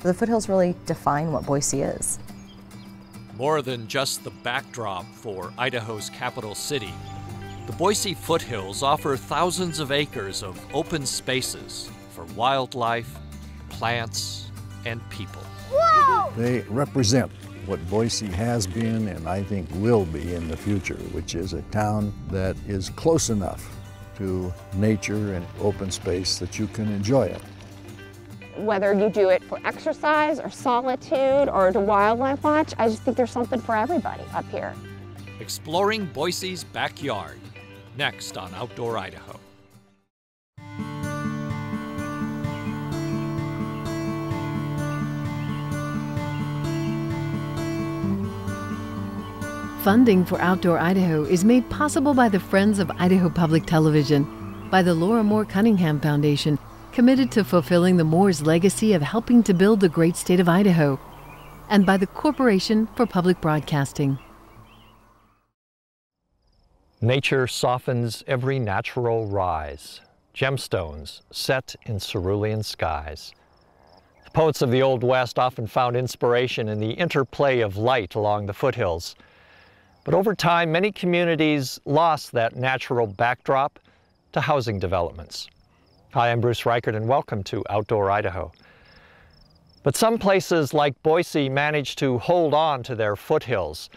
The foothills really define what Boise is. More than just the backdrop for Idaho's capital city, the Boise Foothills offer thousands of acres of open spaces for wildlife, plants, and people. Whoa! They represent what Boise has been and I think will be in the future, which is a town that is close enough to nature and open space that you can enjoy it. Whether you do it for exercise or solitude or to wildlife watch, I just think there's something for everybody up here. Exploring Boise's backyard, next on Outdoor Idaho. Funding for Outdoor Idaho is made possible by the Friends of Idaho Public Television, by the Laura Moore Cunningham Foundation, committed to fulfilling the Moores' legacy of helping to build the great state of Idaho, and by the Corporation for Public Broadcasting. Nature softens every natural rise, gemstones set in cerulean skies. The poets of the Old West often found inspiration in the interplay of light along the foothills. But over time, many communities lost that natural backdrop to housing developments. Hi, I'm Bruce Reichert, and welcome to Outdoor Idaho. But some places like Boise managed to hold on to their foothills,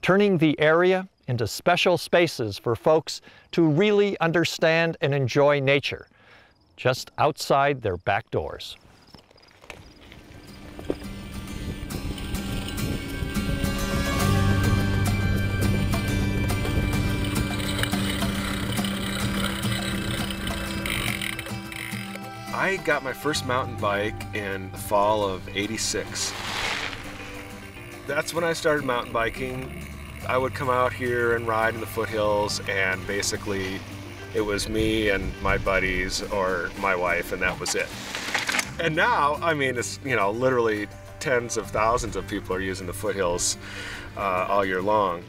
turning the area into special spaces for folks to really understand and enjoy nature, just outside their back doors. I got my first mountain bike in the fall of '86. That's when I started mountain biking. I would come out here and ride in the foothills, and basically it was me and my buddies or my wife, and that was it. And now, I mean, it's, you know, literally tens of thousands of people are using the foothills all year long.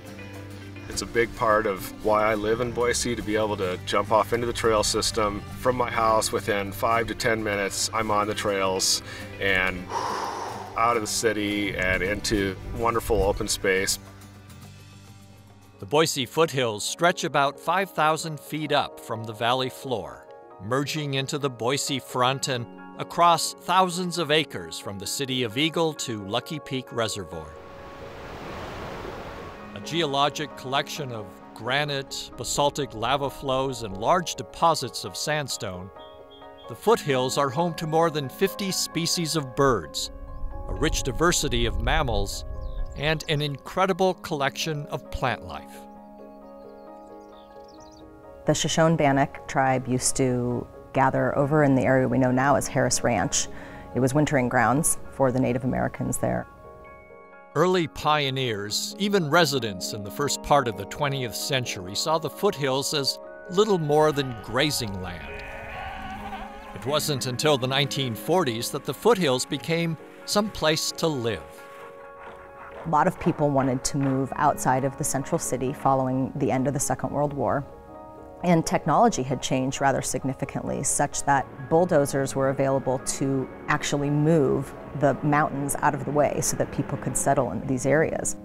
It's a big part of why I live in Boise, to be able to jump off into the trail system. From my house, within 5 to 10 minutes, I'm on the trails and out of the city and into wonderful open space. The Boise foothills stretch about 5,000 feet up from the valley floor, merging into the Boise front and across thousands of acres from the city of Eagle to Lucky Peak Reservoir. A geologic collection of granite, basaltic lava flows, and large deposits of sandstone, the foothills are home to more than 50 species of birds, a rich diversity of mammals, and an incredible collection of plant life. The Shoshone-Bannock tribe used to gather over in the area we know now as Harris Ranch. It was wintering grounds for the Native Americans there. Early pioneers, even residents in the first part of the 20th century, saw the foothills as little more than grazing land. It wasn't until the 1940s that the foothills became some place to live. A lot of people wanted to move outside of the central city following the end of the Second World War. And technology had changed rather significantly, such that bulldozers were available to actually move the mountains out of the way so that people could settle in these areas.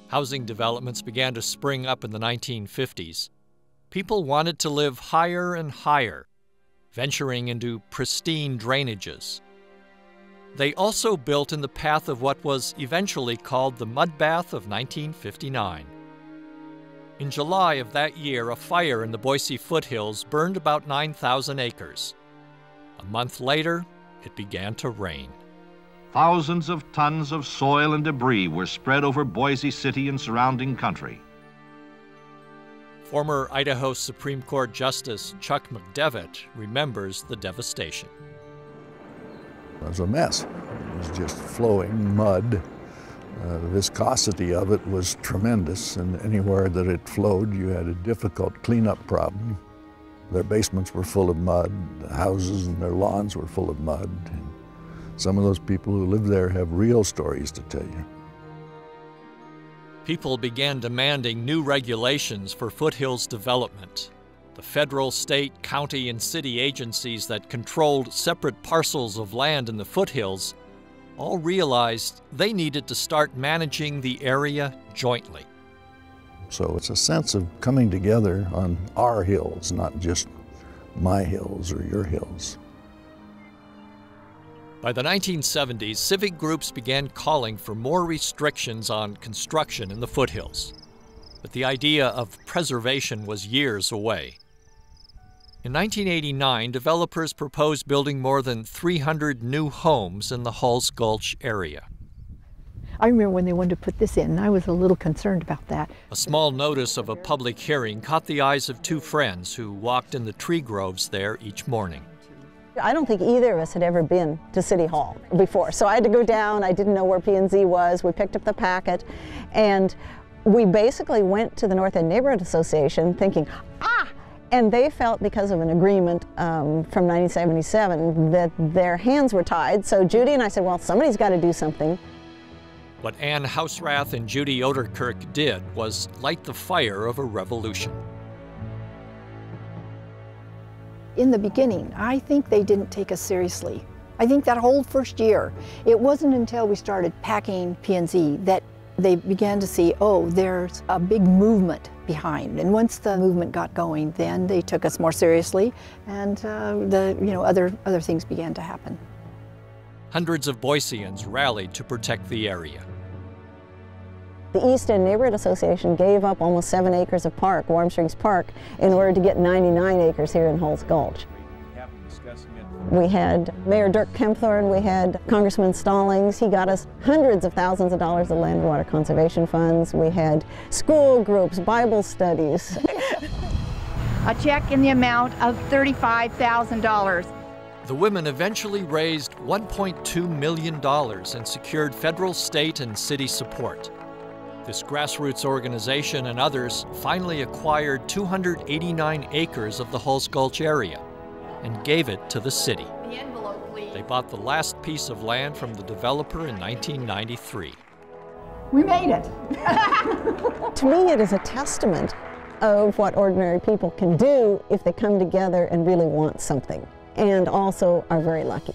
Housing developments began to spring up in the 1950s. People wanted to live higher and higher, venturing into pristine drainages. They also built in the path of what was eventually called the Mud Bath of 1959. In July of that year, a fire in the Boise foothills burned about 9,000 acres. A month later, it began to rain. Thousands of tons of soil and debris were spread over Boise City and surrounding country. Former Idaho Supreme Court Justice Chuck McDevitt remembers the devastation. It was a mess. It was just flowing mud. The viscosity of it was tremendous, and anywhere that it flowed, you had a difficult cleanup problem. Their basements were full of mud, the houses and their lawns were full of mud. And some of those people who live there have real stories to tell you. People began demanding new regulations for foothills development. The federal, state, county, and city agencies that controlled separate parcels of land in the foothills all realized they needed to start managing the area jointly. So it's a sense of coming together on our hills, not just my hills or your hills. By the 1970s, civic groups began calling for more restrictions on construction in the foothills. But the idea of preservation was years away. In 1989, developers proposed building more than 300 new homes in the Halls Gulch area. I remember when they wanted to put this in, and I was a little concerned about that. A small notice of a public hearing caught the eyes of two friends who walked in the tree groves there each morning. I don't think either of us had ever been to City Hall before, so I had to go down. I didn't know where P&Z was. We picked up the packet, and we basically went to the North End Neighborhood Association thinking, and they felt, because of an agreement from 1977, that their hands were tied. So Judy and I said, well, somebody's got to do something. What Ann Houserath and Judy Oderkirk did was light the fire of a revolution. In the beginning, I think they didn't take us seriously. I think that whole first year, it wasn't until we started packing P&Z that they began to see, oh, there's a big movement behind. And once the movement got going, then they took us more seriously, and other things began to happen. Hundreds of Boiseans rallied to protect the area. The East End Neighborhood Association gave up almost 7 acres of park, Warm Springs Park, in order to get 99 acres here in Halls Gulch. We had Mayor Dirk Kempthorne, we had Congressman Stallings. He got us hundreds of thousands of dollars of land and water conservation funds. We had school groups, Bible studies. A check in the amount of $35,000. The women eventually raised $1.2 million and secured federal, state, and city support. This grassroots organization and others finally acquired 289 acres of the Halls Gulch area and gave it to the city. The envelope, please. They bought the last piece of land from the developer in 1993. We made it. To me, it is a testament of what ordinary people can do if they come together and really want something, and also are very lucky.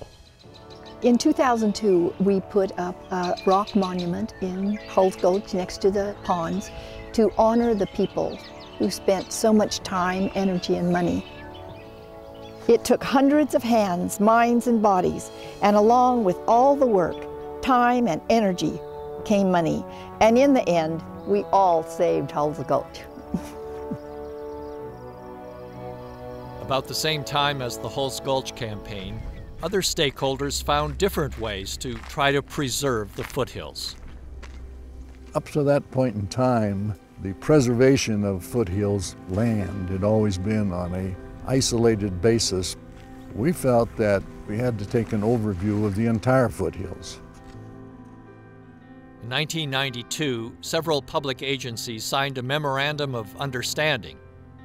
In 2002, we put up a rock monument in Halls Gulch next to the ponds to honor the people who spent so much time, energy, and money. It took hundreds of hands, minds, and bodies, and along with all the work, time, and energy came money. And in the end, we all saved Halls Gulch. About the same time as the Halls Gulch campaign, other stakeholders found different ways to try to preserve the foothills. Up to that point in time, the preservation of foothills land had always been on an isolated basis. We felt that we had to take an overview of the entire foothills. In 1992, several public agencies signed a memorandum of understanding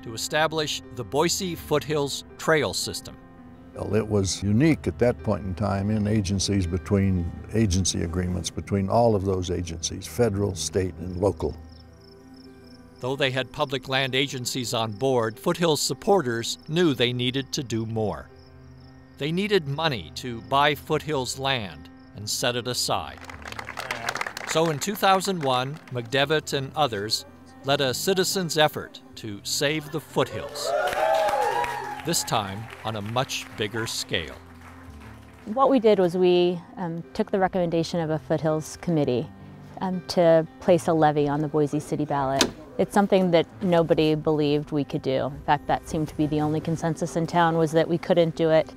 to establish the Boise Foothills Trail System. Well, it was unique at that point in time in agency agreements between all of those agencies, federal, state, and local. Though they had public land agencies on board, Foothills supporters knew they needed to do more. They needed money to buy Foothills land and set it aside. So in 2001, McDevitt and others led a citizens' effort to save the foothills, this time on a much bigger scale. What we did was we took the recommendation of a Foothills committee to place a levy on the Boise city ballot. It's something that nobody believed we could do. In fact, that seemed to be the only consensus in town, was that we couldn't do it.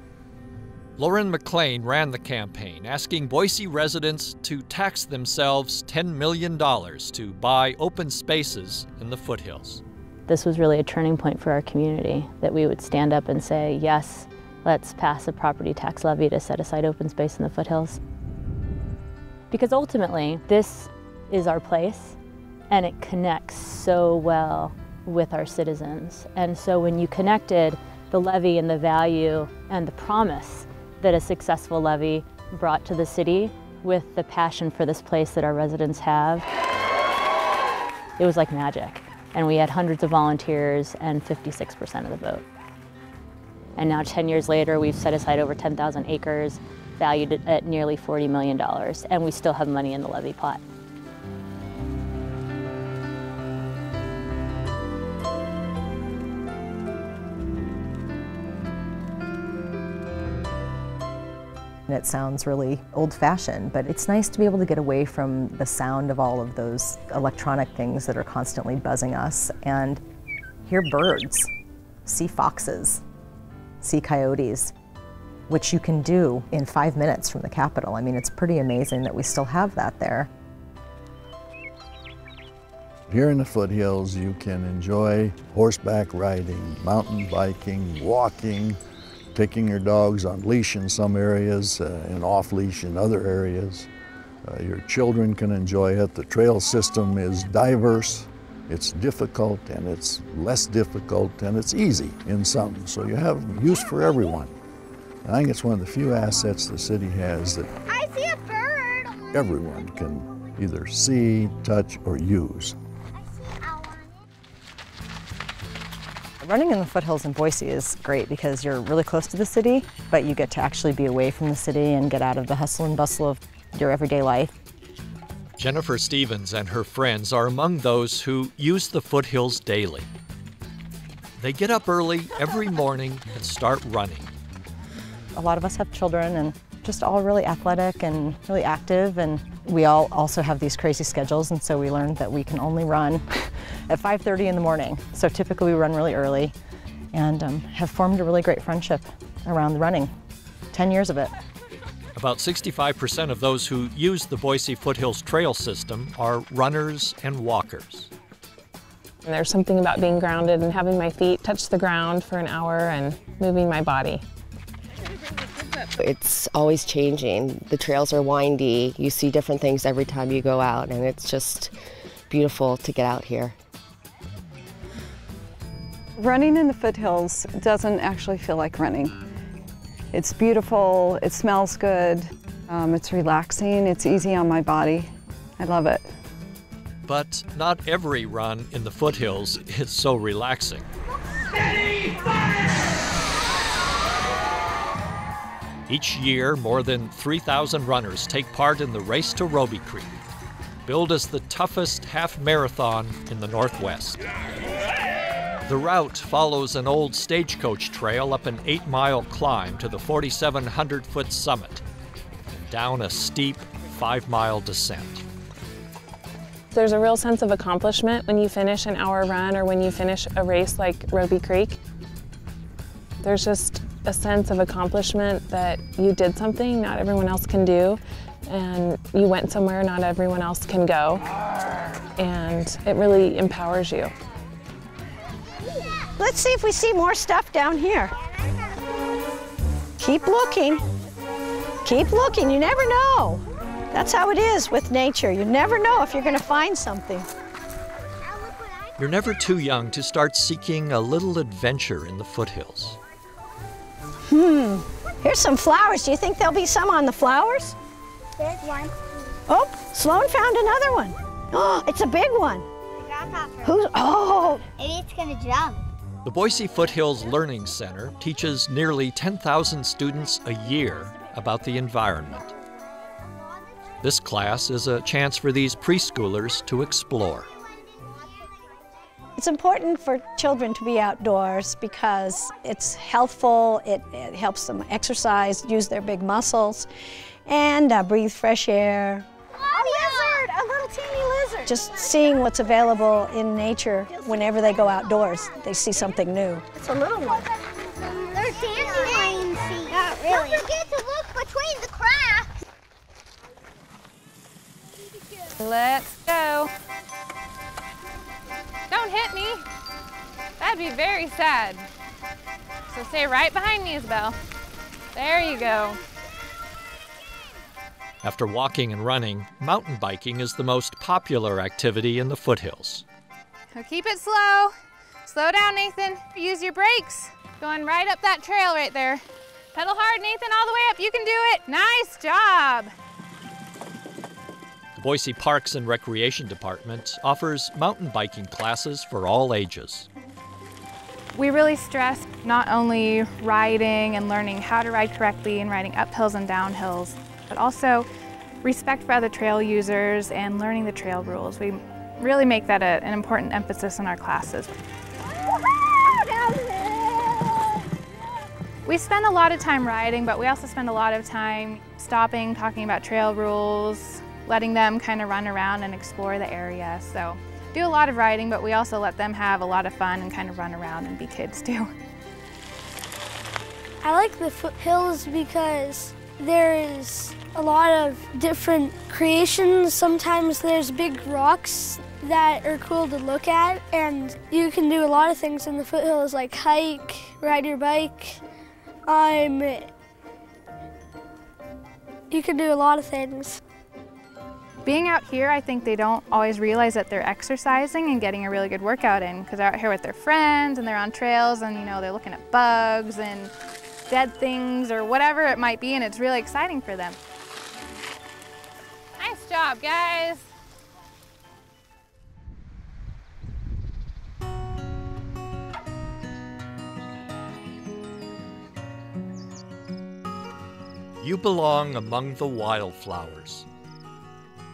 Lauren McLean ran the campaign, asking Boise residents to tax themselves $10 million to buy open spaces in the foothills. This was really a turning point for our community, that we would stand up and say, yes, let's pass a property tax levy to set aside open space in the foothills. Because ultimately, this is our place, and it connects so well with our citizens. And so when you connected the levy and the value and the promise that a successful levy brought to the city with the passion for this place that our residents have, it was like magic. And we had hundreds of volunteers and 56% of the vote. And now 10 years later, we've set aside over 10,000 acres, valued at nearly $40 million, and we still have money in the levy pot. It sounds really old-fashioned, but it's nice to be able to get away from the sound of all of those electronic things that are constantly buzzing us and hear birds, see foxes, see coyotes, which you can do in 5 minutes from the Capitol. I mean, it's pretty amazing that we still have that there. Here in the foothills, you can enjoy horseback riding, mountain biking, walking, taking your dogs on leash in some areas and off leash in other areas. Your children can enjoy it. The trail system is diverse, it's difficult, and it's less difficult, and it's easy in some. So you have use for everyone. I think it's one of the few assets the city has that I see a bird. Everyone can either see, touch, or use. Running in the foothills in Boise is great because you're really close to the city, but you get to actually be away from the city and get out of the hustle and bustle of your everyday life. Jennifer Stevens and her friends are among those who use the foothills daily. They get up early every morning and start running. A lot of us have children and just all really athletic and really active, and we all also have these crazy schedules, and so we learned that we can only run at 5:30 in the morning. So typically we run really early and have formed a really great friendship around the running, 10 years of it. About 65% of those who use the Boise Foothills trail system are runners and walkers. And there's something about being grounded and having my feet touch the ground for an hour and moving my body. It's always changing. The trails are windy. You see different things every time you go out, and it's just beautiful to get out here. Running in the foothills doesn't actually feel like running. It's beautiful, it smells good, it's relaxing, it's easy on my body. I love it. But not every run in the foothills is so relaxing. Each year, more than 3,000 runners take part in the Race to Roby Creek, billed as the toughest half marathon in the Northwest. The route follows an old stagecoach trail up an 8-mile climb to the 4,700-foot summit, and down a steep 5-mile descent. There's a real sense of accomplishment when you finish an hour run or when you finish a race like Roby Creek. There's just a sense of accomplishment that you did something not everyone else can do, and you went somewhere not everyone else can go, and it really empowers you. Let's see if we see more stuff down here. Keep looking. Keep looking. You never know. That's how it is with nature. You never know if you're going to find something. You're never too young to start seeking a little adventure in the foothills. Here's some flowers. Do you think there'll be some on the flowers? There's one. Oh, Sloan found another one. Oh, it's a big one. The grasshopper. Who's, oh. Maybe it's gonna jump. The Boise Foothills Learning Center teaches nearly 10,000 students a year about the environment. This class is a chance for these preschoolers to explore. It's important for children to be outdoors because it's healthful, it helps them exercise, use their big muscles, and breathe fresh air. A lizard! A little teeny lizard! Just seeing what's available in nature whenever they go outdoors, they see something new. It's a little one. They're dandelion seeds. Not really. Don't forget to look between the cracks. Let's go. Don't hit me. That'd be very sad. So stay right behind me, Isabel. There you go. After walking and running, mountain biking is the most popular activity in the foothills. So keep it slow. Slow down, Nathan. Use your brakes. Going right up that trail right there. Pedal hard, Nathan, all the way up. You can do it. Nice job. The Boise Parks and Recreation Department offers mountain biking classes for all ages. We really stress not only riding and learning how to ride correctly and riding up hills and down hills, but also respect for other trail users and learning the trail rules. We really make that an important emphasis in our classes. We spend a lot of time riding, but we also spend a lot of time stopping, talking about trail rules, letting them kind of run around and explore the area. So do a lot of riding, but we also let them have a lot of fun and kind of run around and be kids too. I like the foothills because there is a lot of different creations. Sometimes there's big rocks that are cool to look at, and you can do a lot of things in the foothills, like hike, ride your bike. You can do a lot of things. Being out here, I think they don't always realize that they're exercising and getting a really good workout in, because they're out here with their friends and they're on trails and they're looking at bugs and dead things or whatever it might be, and it's really exciting for them. Nice job, guys. You belong among the wildflowers.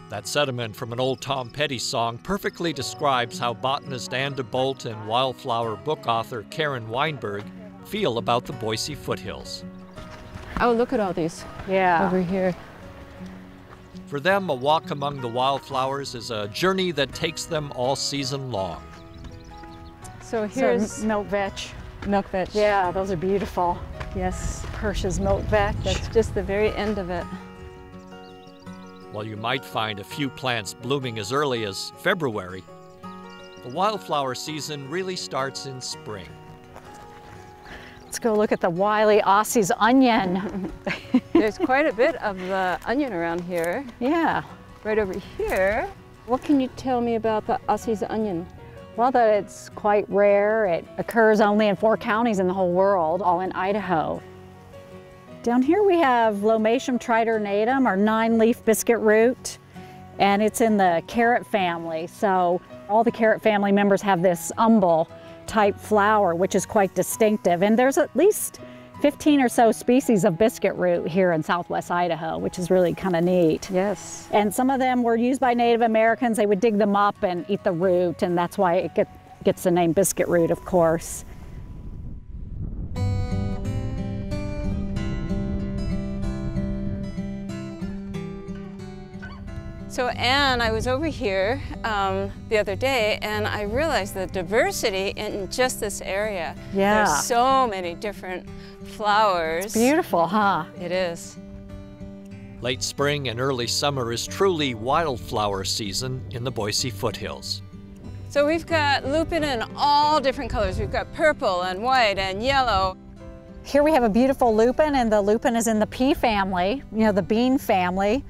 That sentiment from an old Tom Petty song perfectly describes how botanist Ann DeBolt and wildflower book author Karen Weinberg feel about the Boise Foothills. Oh, look at all these over here. For them, a walk among the wildflowers is a journey that takes them all season long. So here's milk vetch. Milk vetch. Yeah, those are beautiful. Yes, Hirsch's milk vetch. That's just the very end of it. While you might find a few plants blooming as early as February, the wildflower season really starts in spring. Let's go look at the wily Aussie's onion. There's quite a bit of the onion around here. Yeah. Right over here. What can you tell me about the Aussie's onion? Well, that it's quite rare. It occurs only in 4 counties in the whole world, all in Idaho. Down here we have Lomatium tritornatum, or 9-leaf biscuit root, and it's in the carrot family. So all the carrot family members have this umbel type flower, which is quite distinctive. And there's at least 15 or so species of biscuit root here in southwest Idaho, which is really kind of neat. Yes. And some of them were used by Native Americans. They would dig them up and eat the root, and that's why it gets the name biscuit root, of course. So Anne, I was over here the other day, and I realized the diversity in just this area. Yeah. There's so many different flowers. It's beautiful, huh? It is. Late spring and early summer is truly wildflower season in the Boise Foothills. So we've got lupin in all different colors. We've got purple and white and yellow. Here we have a beautiful lupin, and the lupin is in the pea family, the bean family.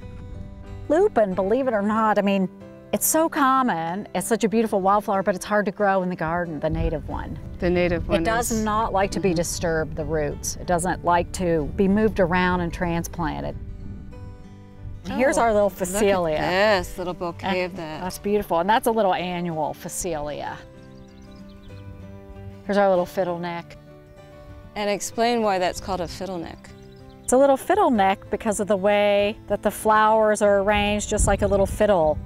Lupin, believe it or not, I mean, it's so common. It's such a beautiful wildflower, but it's hard to grow in the garden, the native one. The native one. It does not like to be disturbed, the roots. It doesn't like to be moved around and transplanted. Here's our little Phacelia. Look at this little bouquet of that. That's beautiful, and that's a little annual Phacelia. Here's our little fiddleneck. And explain why that's called a fiddleneck. It's a little fiddleneck because of the way that the flowers are arranged, just like a little fiddle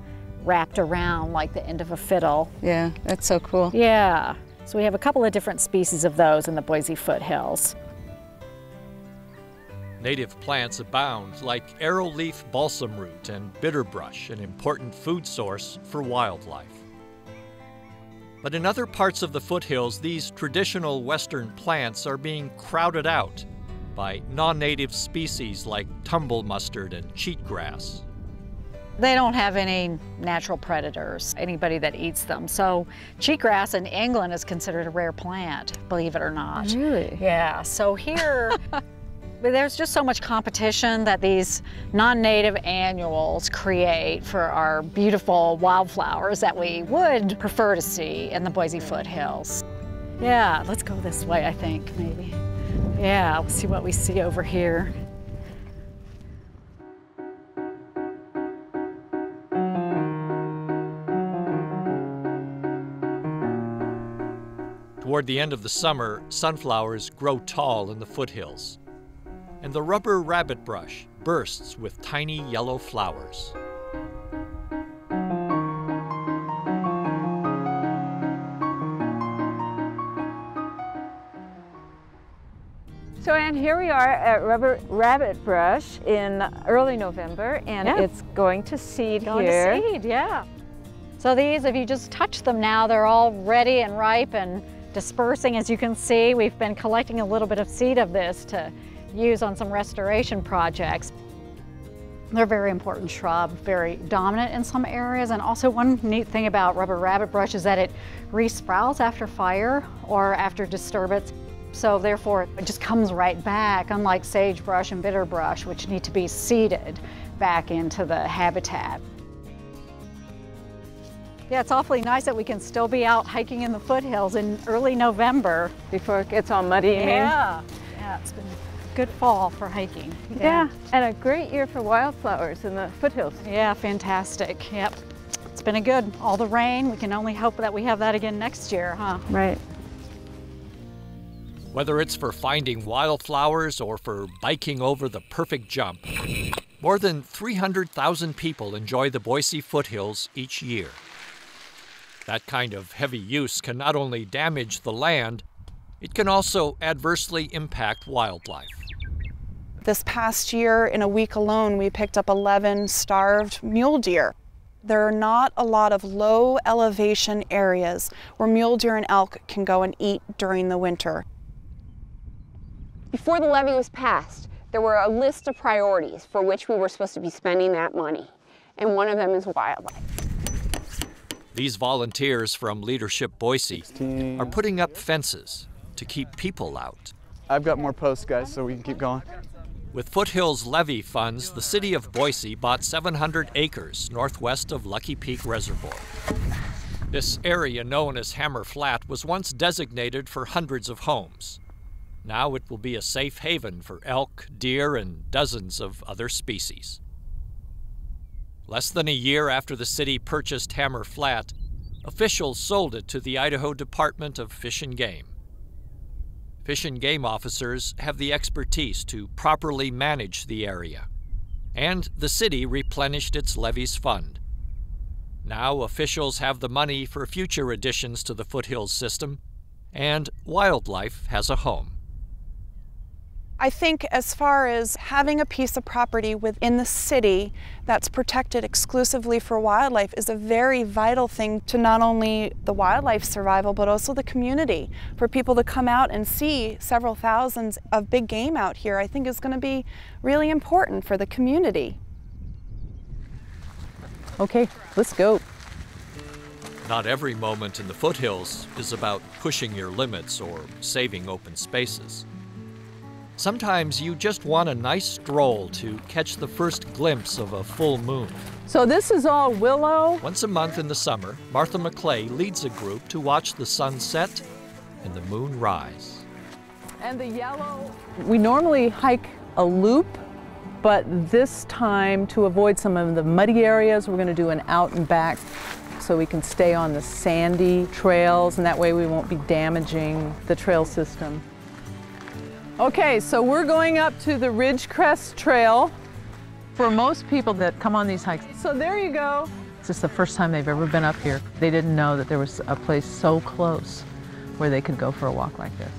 wrapped around like the end of a fiddle. Yeah, that's so cool. Yeah, so we have a couple of different species of those in the Boise Foothills. Native plants abound, like arrowleaf balsam root and bitterbrush, an important food source for wildlife. But in other parts of the foothills, these traditional western plants are being crowded out by non-native species like tumble mustard and cheatgrass. They don't have any natural predators, anybody that eats them. So cheatgrass in England is considered a rare plant, believe it or not. Really? Yeah, so here, there's just so much competition that these non-native annuals create for our beautiful wildflowers that we would prefer to see in the Boise Foothills. Yeah, let's go this way, I think, maybe. Yeah, we'll see what we see over here. Toward the end of the summer, sunflowers grow tall in the foothills, and the rubber rabbit brush bursts with tiny yellow flowers. So, Ann, here we are at Rubber Rabbit Brush in early November, and it's going to seed here. Going to seed, yeah. So these, if you just touch them now, they're all ready and ripe and dispersing. As you can see, we've been collecting a little bit of seed of this to use on some restoration projects. They're a very important shrub, very dominant in some areas, and also one neat thing about rubber rabbit brush is that it resprouts after fire or after disturbance. So therefore, it just comes right back, unlike sagebrush and bitterbrush, which need to be seeded back into the habitat. Yeah, it's awfully nice that we can still be out hiking in the foothills in early November. Before it gets all muddy, you mean? Yeah, it's been a good fall for hiking. Yeah, and a great year for wildflowers in the foothills. Yeah, fantastic, yep. It's been a good, all the rain, we can only hope that we have that again next year, huh? Right. Whether it's for finding wildflowers or for biking over the perfect jump, more than 300,000 people enjoy the Boise Foothills each year. That kind of heavy use can not only damage the land, it can also adversely impact wildlife. This past year, in a week alone, we picked up 11 starved mule deer. There are not a lot of low elevation areas where mule deer and elk can go and eat during the winter. Before the levy was passed, there were a list of priorities for which we were supposed to be spending that money, and one of them is wildlife. These volunteers from Leadership Boise are putting up fences to keep people out. I've got more posts, guys, so we can keep going. With Foothills levy funds, the city of Boise bought 700 acres northwest of Lucky Peak Reservoir. This area, known as Hammer Flat, was once designated for hundreds of homes. Now it will be a safe haven for elk, deer, and dozens of other species. Less than a year after the city purchased Hammer Flat, officials sold it to the Idaho Department of Fish and Game. Fish and Game officers have the expertise to properly manage the area, and the city replenished its levees fund. Now officials have the money for future additions to the Foothills system, and wildlife has a home. I think as far as having a piece of property within the city that's protected exclusively for wildlife is a very vital thing to not only the wildlife survival, but also the community. For people to come out and see several thousands of big game out here, I think is going to be really important for the community. Okay, let's go. Not every moment in the foothills is about pushing your limits or saving open spaces. Sometimes you just want a nice stroll to catch the first glimpse of a full moon. So this is all willow? Once a month in the summer, Martha McClay leads a group to watch the sun set and the moon rise. And the yellow? We normally hike a loop, but this time, to avoid some of the muddy areas, we're going to do an out and back so we can stay on the sandy trails, and that way we won't be damaging the trail system. Okay, so we're going up to the Ridgecrest Trail. For most people that come on these hikes, so there you go. This is the first time they've ever been up here. They didn't know that there was a place so close where they could go for a walk like this.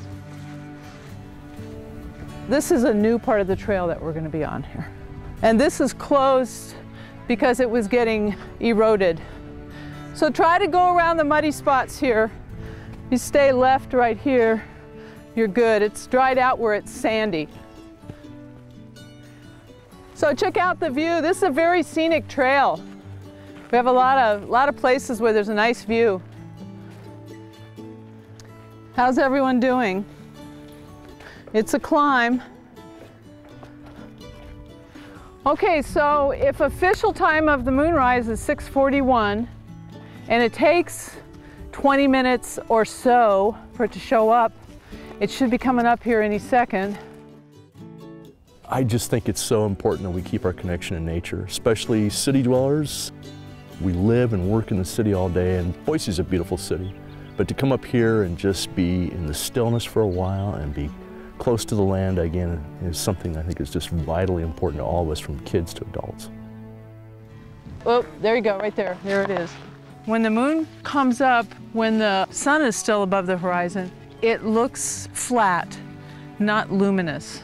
This is a new part of the trail that we're going to be on here. And this is closed because it was getting eroded. So try to go around the muddy spots here. You stay left right here. You're good. It's dried out where it's sandy. So check out the view. This is a very scenic trail. We have a lot of places where there's a nice view. How's everyone doing? It's a climb. Okay, so if official time of the moonrise is 6:41 and it takes 20 minutes or so for it to show up, it should be coming up here any second. I just think it's so important that we keep our connection in nature, especially city dwellers. We live and work in the city all day, and Boise's a beautiful city, But to come up here and just be in the stillness for a while and be close to the land again is something I think is just vitally important to all of us, from kids to adults. Oh, there you go, right there. There it is. When the moon comes up, when the sun is still above the horizon, it looks flat, not luminous.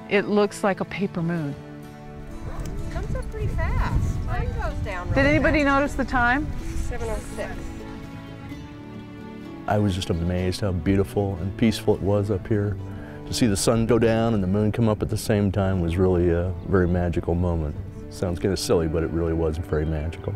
It looks like a paper moon. It comes up pretty fast. Time goes down really Did anybody fast. notice the time? 7:06. I was just amazed how beautiful and peaceful it was up here. To see the sun go down and the moon come up at the same time was really a very magical moment. Sounds kind of silly, but it really was very magical.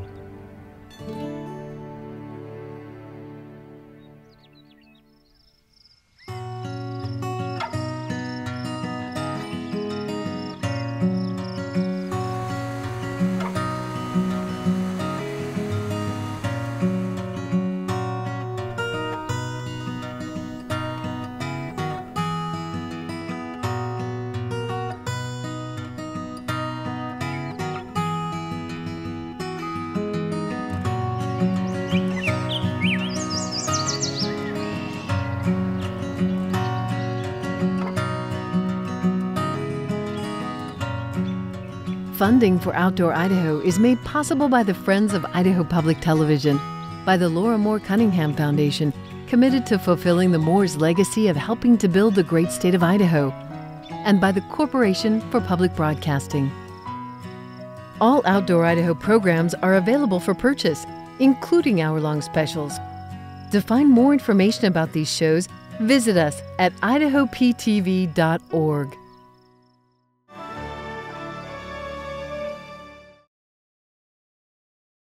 Funding for Outdoor Idaho is made possible by the Friends of Idaho Public Television, by the Laura Moore Cunningham Foundation, committed to fulfilling the Moores' legacy of helping to build the great state of Idaho, and by the Corporation for Public Broadcasting. All Outdoor Idaho programs are available for purchase, including hour-long specials. To find more information about these shows, visit us at IdahoPTV.org.